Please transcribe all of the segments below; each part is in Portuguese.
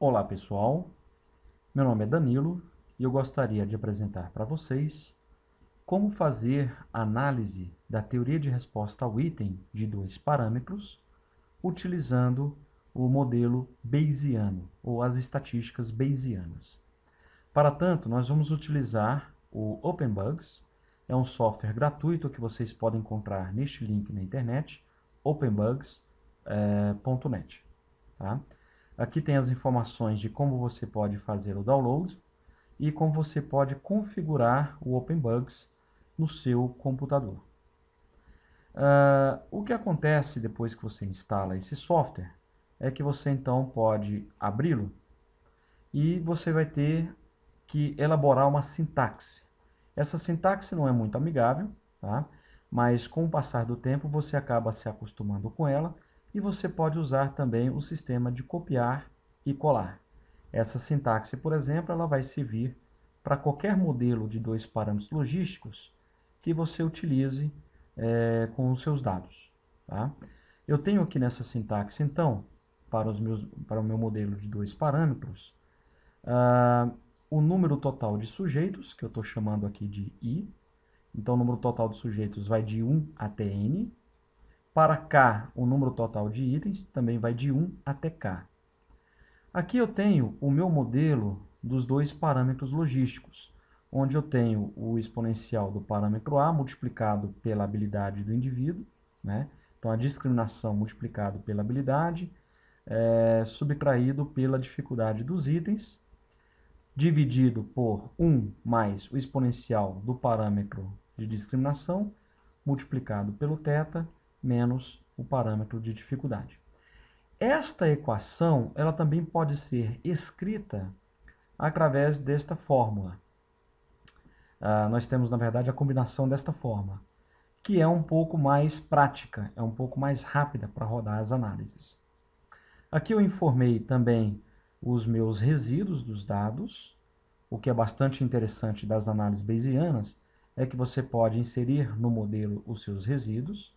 Olá pessoal, meu nome é Danilo e eu gostaria de apresentar para vocês como fazer análise da teoria de resposta ao item de dois parâmetros utilizando o modelo Bayesiano ou as estatísticas Bayesianas. Para tanto, nós vamos utilizar o OpenBugs, é um software gratuito que vocês podem encontrar neste link na internet, openbugs.net. Tá? Aqui tem as informações de como você pode fazer o download e como você pode configurar o OpenBugs no seu computador. O que acontece depois que você instala esse software é que você então pode abri-lo e você vai ter que elaborar uma sintaxe. Essa sintaxe não é muito amigável, tá? Mas com o passar do tempo você acaba se acostumando com ela e você pode usar também o sistema de copiar e colar. Essa sintaxe, por exemplo, ela vai servir para qualquer modelo de dois parâmetros logísticos que você utilize com os seus dados. Tá? Eu tenho aqui nessa sintaxe, então, para o meu modelo de dois parâmetros, o número total de sujeitos, que eu estou chamando aqui de I. Então, o número total de sujeitos vai de 1 até N. Para K, o número total de itens também vai de 1 até K. Aqui eu tenho o meu modelo dos dois parâmetros logísticos, onde eu tenho o exponencial do parâmetro A multiplicado pela habilidade do indivíduo, né? Então, a discriminação multiplicado pela habilidade, subtraído pela dificuldade dos itens, dividido por 1 mais o exponencial do parâmetro de discriminação, multiplicado pelo θ, menos o parâmetro de dificuldade. Esta equação ela também pode ser escrita através desta fórmula. Nós temos, na verdade, a combinação desta fórmula, que é um pouco mais prática, é um pouco mais rápida para rodar as análises. Aqui eu informei também os meus resíduos dos dados. O que é bastante interessante das análises bayesianas é que você pode inserir no modelo os seus resíduos.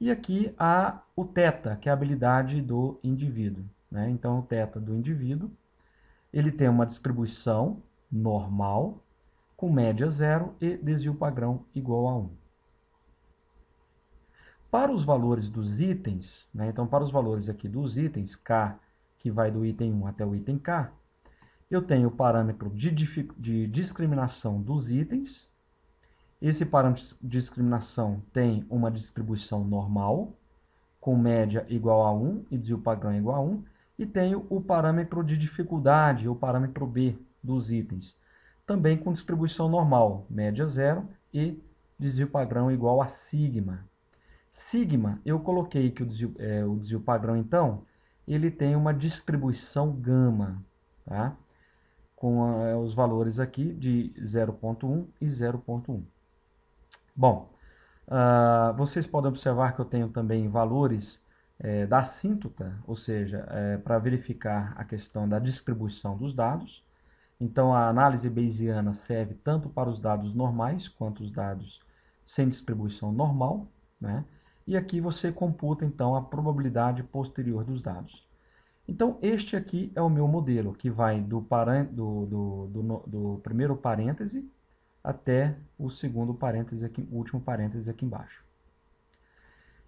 E aqui há o θ, que é a habilidade do indivíduo, né? Então, o θ do indivíduo, ele tem uma distribuição normal, com média 0 e desvio padrão igual a 1. Para os valores dos itens, né? Então, para os valores aqui dos itens, K, que vai do item 1 até o item K, eu tenho o parâmetro de discriminação dos itens. Esse parâmetro de discriminação tem uma distribuição normal, com média igual a 1 e desvio padrão igual a 1, e tenho o parâmetro de dificuldade, o parâmetro B dos itens, também com distribuição normal, média 0 e desvio padrão igual a sigma. Sigma, eu coloquei que o desvio padrão, então, ele tem uma distribuição gama, tá? Com os valores aqui de 0,1 e 0,1. Bom, vocês podem observar que eu tenho também valores da assíntota, ou seja, para verificar a questão da distribuição dos dados. Então, a análise bayesiana serve tanto para os dados normais quanto os dados sem distribuição normal, né? E aqui você computa, então, a probabilidade posterior dos dados. Então, este aqui é o meu modelo, que vai do primeiro parêntese até o segundo parêntese aqui, o último parêntese aqui embaixo.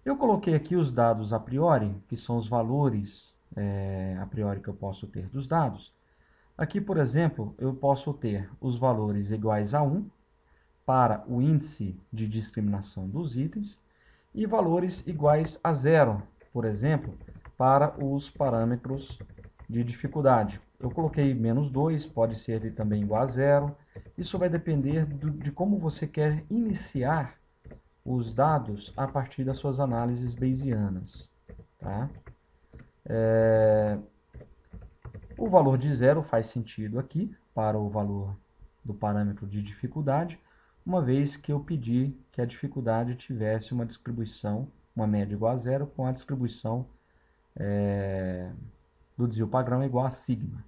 Eu coloquei aqui os dados a priori, que são os valores a priori que eu posso ter dos dados. Aqui, por exemplo, eu posso ter os valores iguais a 1 para o índice de discriminação dos itens e valores iguais a 0, por exemplo, para os parâmetros de dificuldade. Eu coloquei menos 2, pode ser ele também igual a 0. Isso vai depender de como você quer iniciar os dados a partir das suas análises bayesianas. Tá? O valor de 0 faz sentido aqui para o valor do parâmetro de dificuldade, uma vez que eu pedi que a dificuldade tivesse uma distribuição, uma média igual a 0, com a distribuição do desvio padrão igual a sigma.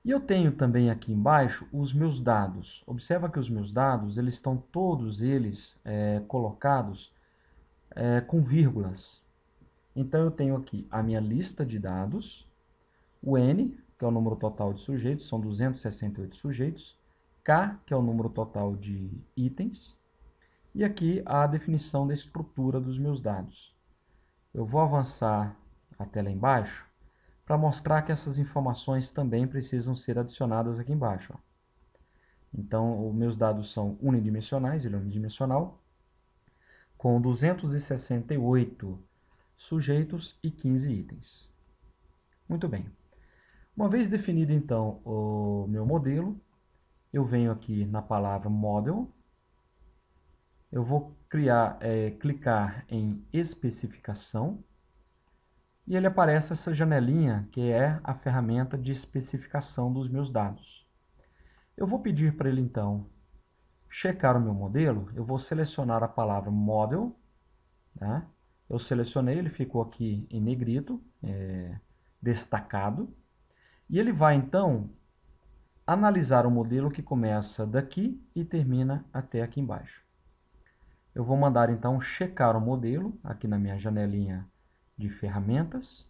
E eu tenho também aqui embaixo os meus dados. Observa que os meus dados, eles estão todos eles colocados com vírgulas. Então, eu tenho aqui a minha lista de dados, o N, que é o número total de sujeitos, são 268 sujeitos, K, que é o número total de itens, e aqui a definição da estrutura dos meus dados. Eu vou avançar até lá embaixo para mostrar que essas informações também precisam ser adicionadas aqui embaixo. Ó. Então, os meus dados são unidimensionais, ele é unidimensional, com 268 sujeitos e 15 itens. Muito bem. Uma vez definido, então, o meu modelo, eu venho aqui na palavra Model, eu vou clicar em Especificação, e ele aparece essa janelinha, que é a ferramenta de especificação dos meus dados. Eu vou pedir para ele, então, checar o meu modelo. Eu vou selecionar a palavra Model. Tá? Eu selecionei, ele ficou aqui em negrito, destacado. E ele vai, então, analisar o modelo que começa daqui e termina até aqui embaixo. Eu vou mandar, então, checar o modelo, aqui na minha janelinha de ferramentas.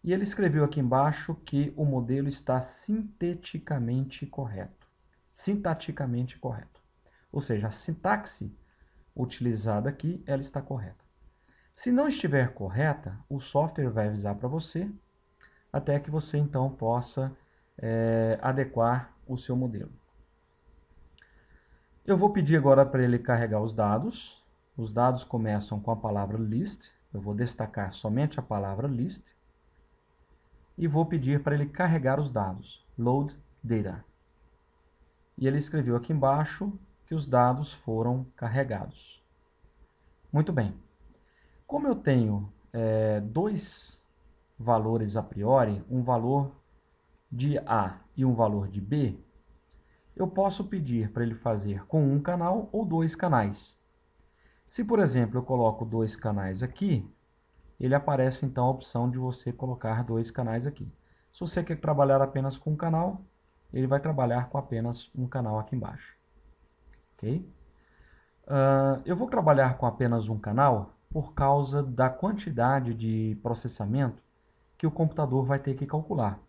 E ele escreveu aqui embaixo que o modelo está sintaticamente correto. Sintaticamente correto. Ou seja, a sintaxe utilizada aqui, ela está correta. Se não estiver correta, o software vai avisar para você, até que você então possa adequar o seu modelo. Eu vou pedir agora para ele carregar os dados. Os dados começam com a palavra list. Eu vou destacar somente a palavra list. E vou pedir para ele carregar os dados. Load data. E ele escreveu aqui embaixo que os dados foram carregados. Muito bem. Como eu tenho dois valores a priori, um valor de A e um valor de B, eu posso pedir para ele fazer com um canal ou dois canais. Se, por exemplo, eu coloco dois canais aqui, ele aparece então a opção de você colocar dois canais aqui. Se você quer trabalhar apenas com um canal, ele vai trabalhar com apenas um canal aqui embaixo. Ok? Eu vou trabalhar com apenas um canal por causa da quantidade de processamento que o computador vai ter que calcular.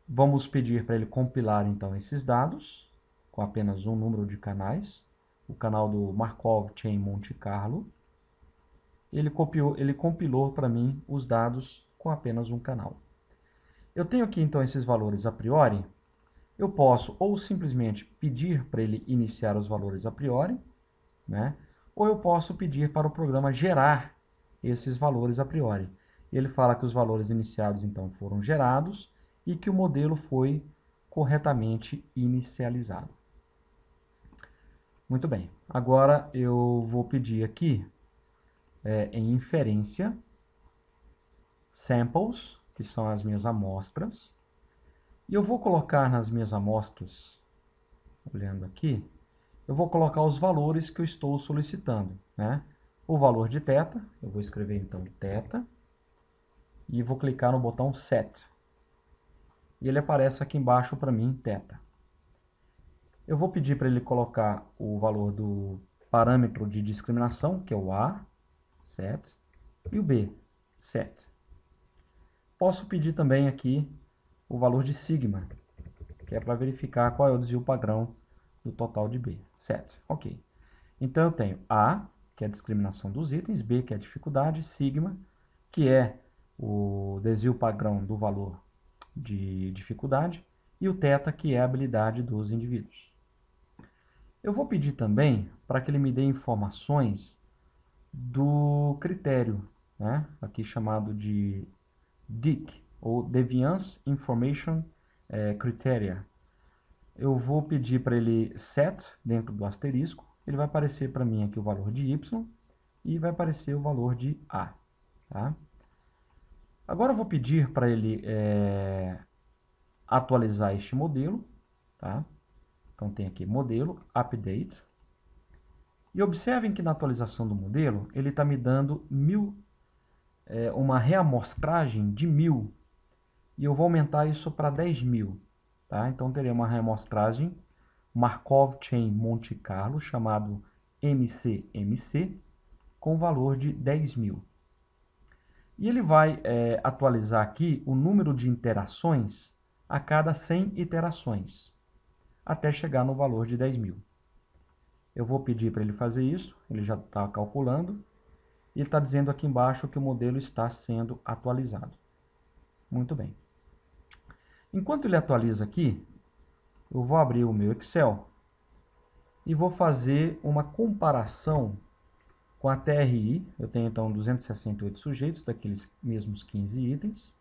Vamos pedir para ele compilar então esses dados com apenas um número de canais. O canal do Markov Chain Monte Carlo. Ele compilou para mim os dados com apenas um canal. Eu tenho aqui então esses valores a priori. Eu posso ou simplesmente pedir para ele iniciar os valores a priori, né? Ou eu posso pedir para o programa gerar esses valores a priori. Ele fala que os valores iniciados então foram gerados e que o modelo foi corretamente inicializado. Muito bem. Agora eu vou pedir aqui em inferência samples, que são as minhas amostras. E eu vou colocar nas minhas amostras, olhando aqui, eu vou colocar os valores que eu estou solicitando, né? O valor de θ, eu vou escrever então θ, e vou clicar no botão Set. E ele aparece aqui embaixo para mim, θ. Eu vou pedir para ele colocar o valor do parâmetro de discriminação, que é o A, Set, e o B, Set. Posso pedir também aqui o valor de sigma, que é para verificar qual é o desvio padrão do total de B. Set. Ok. Então eu tenho A, que é a discriminação dos itens, B, que é a dificuldade, sigma, que é o desvio padrão do valor de dificuldade, e o θ, que é a habilidade dos indivíduos. Eu vou pedir também para que ele me dê informações do critério, né? Aqui chamado de DIC, ou Deviance Information Criteria. Eu vou pedir para ele set dentro do asterisco, ele vai aparecer para mim aqui o valor de y e vai aparecer o valor de a. Tá? Agora eu vou pedir para ele atualizar este modelo. Tá? Então tem aqui modelo, update. E observem que na atualização do modelo, ele está me dando uma reamostragem de 1000. E eu vou aumentar isso para 10.000. Tá? Então terei uma reamostragem Markov Chain Monte Carlo, chamado MCMC, com valor de 10.000. E ele vai atualizar aqui o número de interações a cada 100 iterações, até chegar no valor de 10.000. Eu vou pedir para ele fazer isso, ele já está calculando, e ele está dizendo aqui embaixo que o modelo está sendo atualizado. Muito bem. Enquanto ele atualiza aqui, eu vou abrir o meu Excel e vou fazer uma comparação com a TRI. Eu tenho então 268 sujeitos daqueles mesmos 15 itens.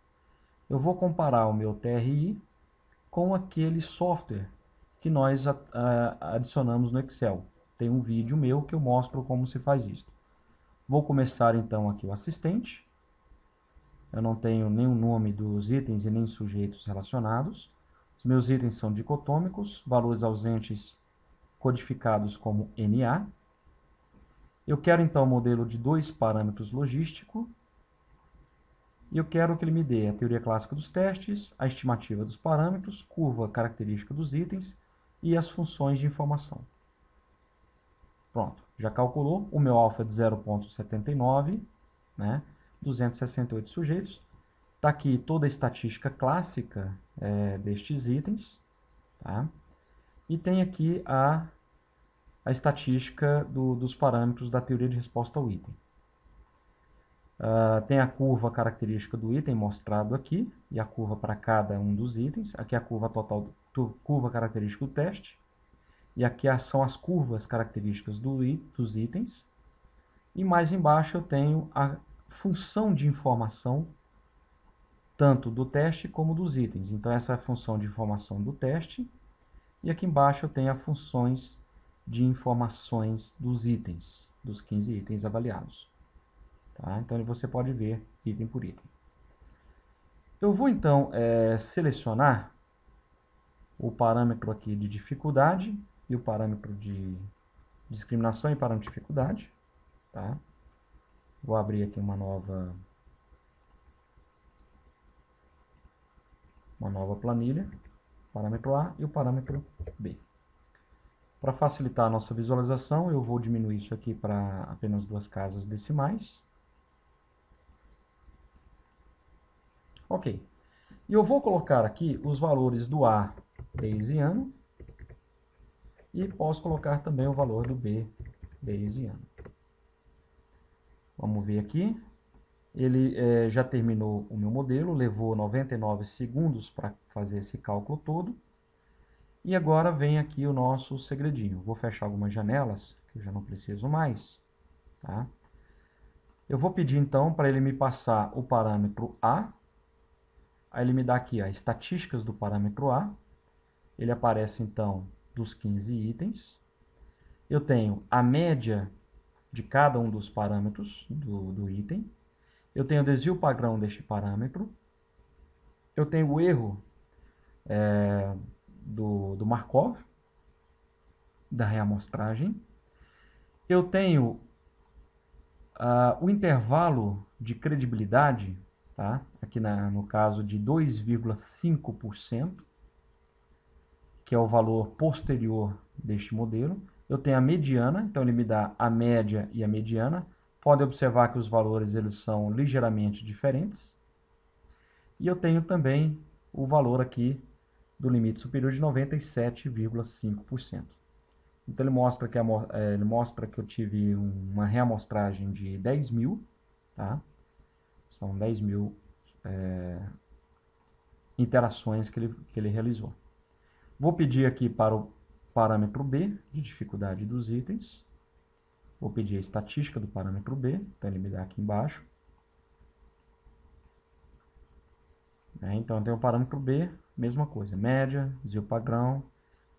Eu vou comparar o meu TRI com aquele software que nós adicionamos no Excel. Tem um vídeo meu que eu mostro como se faz isso. Vou começar então aqui o assistente. Eu não tenho nenhum nome dos itens e nem sujeitos relacionados. Os meus itens são dicotômicos, valores ausentes codificados como NA. Eu quero então um modelo de 2 parâmetros logístico. E eu quero que ele me dê a teoria clássica dos testes, a estimativa dos parâmetros, curva característica dos itens e as funções de informação. Pronto, já calculou. O meu alfa é de 0,79, né? 268 sujeitos. Está aqui toda a estatística clássica destes itens. Tá? E tem aqui a estatística dos parâmetros da teoria de resposta ao item. Tem a curva característica do item mostrado aqui, e a curva para cada um dos itens. Aqui a curva total, curva característica do teste. E aqui são as curvas características dos itens. E mais embaixo eu tenho a função de informação, tanto do teste como dos itens. Então essa é a função de informação do teste. E aqui embaixo eu tenho as funções de informações dos itens, dos 15 itens avaliados. Tá? Então você pode ver item por item. Eu vou então selecionar o parâmetro aqui de dificuldade e o parâmetro de discriminação e parâmetro de dificuldade. Tá? Vou abrir aqui uma nova planilha, parâmetro A e o parâmetro B. Para facilitar a nossa visualização, eu vou diminuir isso aqui para apenas 2 casas decimais. Ok. E eu vou colocar aqui os valores do A bayesiano e posso colocar também o valor do B bayesiano. Vamos ver aqui. Ele já terminou o meu modelo, levou 99 segundos para fazer esse cálculo todo. E agora vem aqui o nosso segredinho. Vou fechar algumas janelas, que eu já não preciso mais. Tá? Eu vou pedir então para ele me passar o parâmetro A. Aí ele me dá aqui as estatísticas do parâmetro A. Ele aparece então dos 15 itens. Eu tenho a média de cada um dos parâmetros do item. Eu tenho o desvio padrão deste parâmetro. Eu tenho o erro do Markov, da reamostragem. Eu tenho o intervalo de credibilidade, tá? Aqui no caso de 2,5%, que é o valor posterior deste modelo. Eu tenho a mediana, então ele me dá a média e a mediana. Pode observar que os valores eles são ligeiramente diferentes. E eu tenho também o valor aqui do limite superior de 97,5%. Então ele mostra que eu tive uma reamostragem de 10.000, tá? São 10.000 interações que ele realizou. Vou pedir aqui para o parâmetro B, de dificuldade dos itens. Vou pedir a estatística do parâmetro B, então ele me dá aqui embaixo. Então eu tenho o parâmetro B, mesma coisa, média, desvio padrão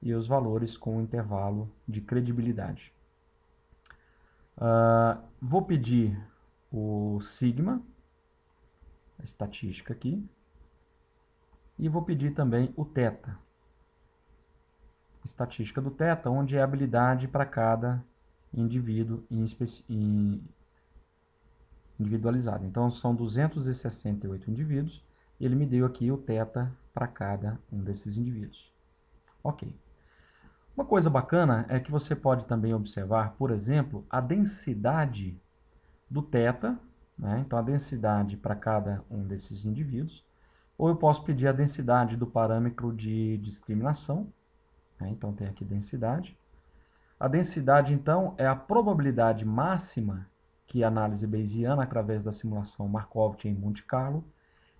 e os valores com o intervalo de credibilidade. Vou pedir o sigma, a estatística aqui, e vou pedir também o θ, estatística do θ, onde é a habilidade para cada indivíduo individualizado. Então são 268 indivíduos, e ele me deu aqui o θ para cada um desses indivíduos. Ok. Uma coisa bacana é que você pode também observar, por exemplo, a densidade do θ né? Então a densidade para cada um desses indivíduos. Ou eu posso pedir a densidade do parâmetro de discriminação, né? Então tem aqui densidade. A densidade, então, é a probabilidade máxima que a análise bayesiana, através da simulação Markov em Monte Carlo,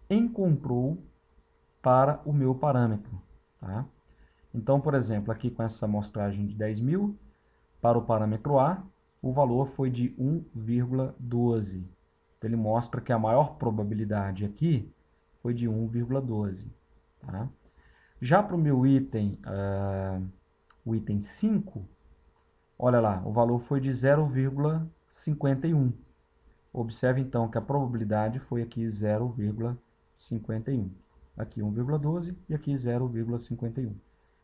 encontrou para o meu parâmetro. Tá? Então, por exemplo, aqui com essa amostragem de 10.000, para o parâmetro A, o valor foi de 1,12. Então, ele mostra que a maior probabilidade aqui foi de 1,12. Tá? Já para o meu item, o item 5, olha lá, o valor foi de 0,51. Observe então que a probabilidade foi aqui 0,51. Aqui 1,12 e aqui 0,51.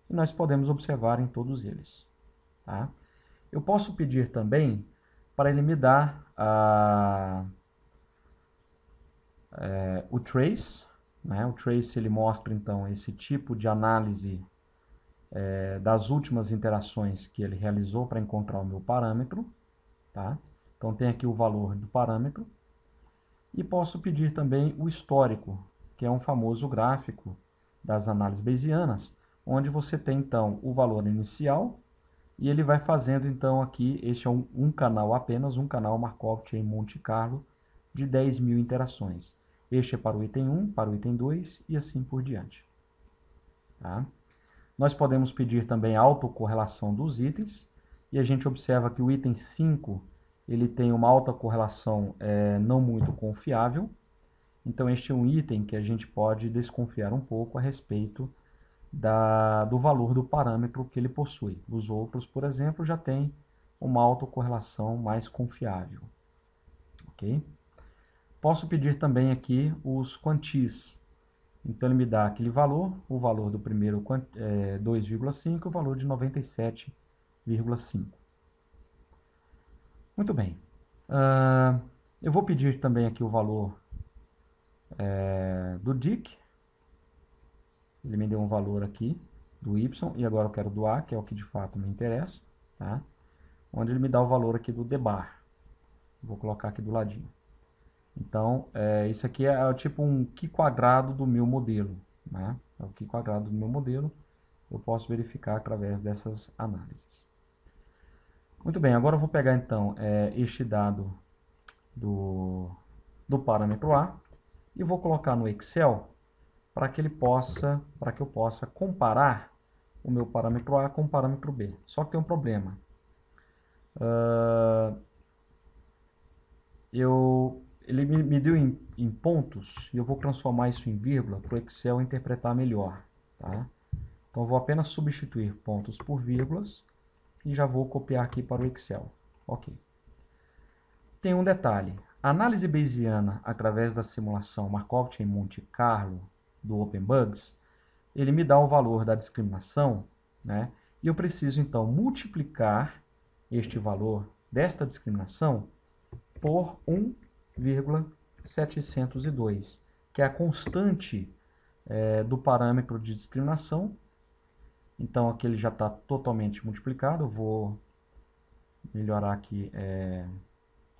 E nós podemos observar em todos eles. Tá? Eu posso pedir também para ele me dar o trace. Né? O trace ele mostra então esse tipo de análise das últimas interações que ele realizou para encontrar o meu parâmetro. Tá? Então tem aqui o valor do parâmetro. E posso pedir também o histórico, que é um famoso gráfico das análises bayesianas, onde você tem então o valor inicial e ele vai fazendo então aqui, este é um canal apenas, um canal Markov em Monte Carlo de 10.000 interações. Este é para o item 1, para o item 2 e assim por diante. Tá? Nós podemos pedir também a autocorrelação dos itens e a gente observa que o item 5 ele tem uma alta correlação não muito confiável. Então este é um item que a gente pode desconfiar um pouco a respeito do valor do parâmetro que ele possui. Os outros, por exemplo, já têm uma autocorrelação mais confiável. Ok? Posso pedir também aqui os quantis. Então ele me dá aquele valor, o valor do primeiro 2,5 e o valor de 97,5. Muito bem. Eu vou pedir também aqui o valor do Dick. Ele me deu um valor aqui do Y e agora eu quero do A, que é o que de fato me interessa. Tá? Onde ele me dá o valor aqui do D-bar. Vou colocar aqui do ladinho. Então, isso aqui é tipo um Q quadrado do meu modelo. Né? É o Q quadrado do meu modelo. Eu posso verificar através dessas análises. Muito bem, agora eu vou pegar então este dado do parâmetro A e vou colocar no Excel para que eu possa comparar o meu parâmetro A com o parâmetro B. Só que tem um problema. Ele me deu em pontos e eu vou transformar isso em vírgula para o Excel interpretar melhor. Tá? Então eu vou apenas substituir pontos por vírgulas e já vou copiar aqui para o Excel. Ok. Tem um detalhe. A análise bayesiana, através da simulação Markov em Monte Carlo do OpenBugs, ele me dá o valor da discriminação, né? E eu preciso, então, multiplicar este valor desta discriminação por 1,702, que é a constante do parâmetro de discriminação. Então, aqui ele já está totalmente multiplicado. Eu vou melhorar aqui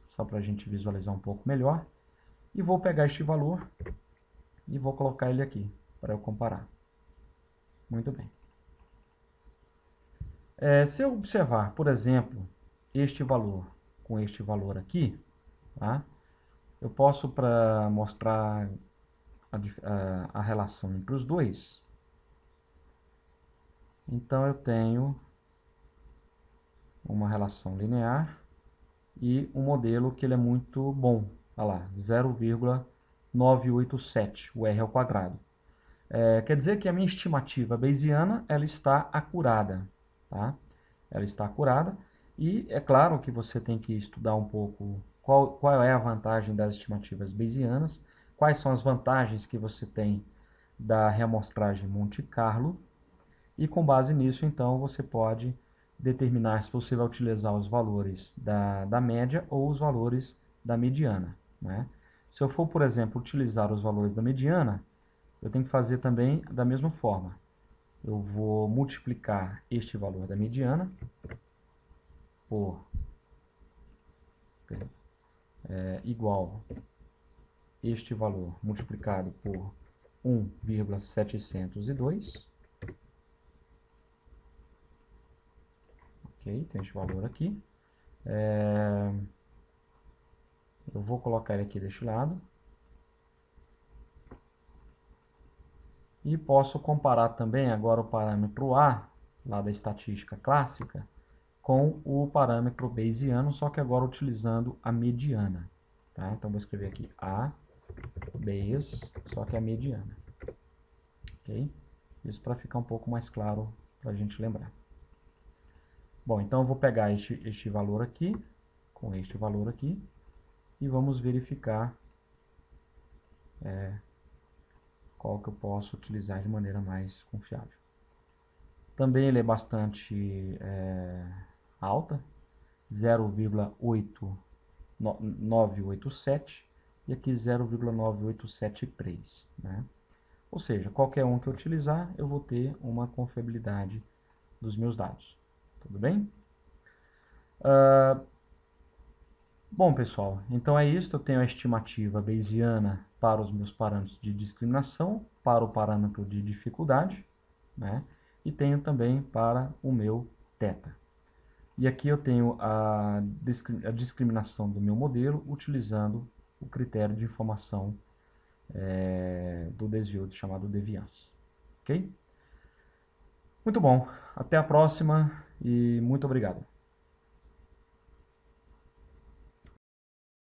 só para a gente visualizar um pouco melhor. E vou pegar este valor e vou colocar ele aqui para eu comparar. Muito bem. Se eu observar, por exemplo, este valor com este valor aqui, tá? Eu posso, para mostrar a relação entre os dois, então eu tenho uma relação linear e um modelo que ele é muito bom. Olha lá, 0,987, o R ao quadrado. Quer dizer que a minha estimativa bayesiana ela está acurada. Tá? Ela está acurada e é claro que você tem que estudar um pouco qual é a vantagem das estimativas bayesianas, quais são as vantagens que você tem da reamostragem Monte Carlo e com base nisso então você pode determinar se você vai utilizar os valores da média ou os valores da mediana. Né? Se eu for, por exemplo, utilizar os valores da mediana, eu tenho que fazer também da mesma forma. Eu vou multiplicar este valor da mediana por igual este valor multiplicado por 1,702. Ok, tem este valor aqui. Eu vou colocar ele aqui deste lado. E posso comparar também agora o parâmetro A, lá da estatística clássica, com o parâmetro bayesiano, só que agora utilizando a mediana. Tá? Então, vou escrever aqui A, Bayes, só que a mediana. Ok? Isso para ficar um pouco mais claro para a gente lembrar. Bom, então eu vou pegar este valor aqui, com este valor aqui, e vamos verificar qual que eu posso utilizar de maneira mais confiável. Também ele é bastante alta, 0,987 e aqui 0,9873, né? Ou seja, qualquer um que eu utilizar, eu vou ter uma confiabilidade dos meus dados. Tudo bem? Bom, pessoal, então é isso. Eu tenho a estimativa bayesiana para os meus parâmetros de discriminação, para o parâmetro de dificuldade, né? E tenho também para o meu θ. E aqui eu tenho a discriminação do meu modelo utilizando o critério de informação do desvio chamado deviança. Ok? Muito bom. Até a próxima e muito obrigado.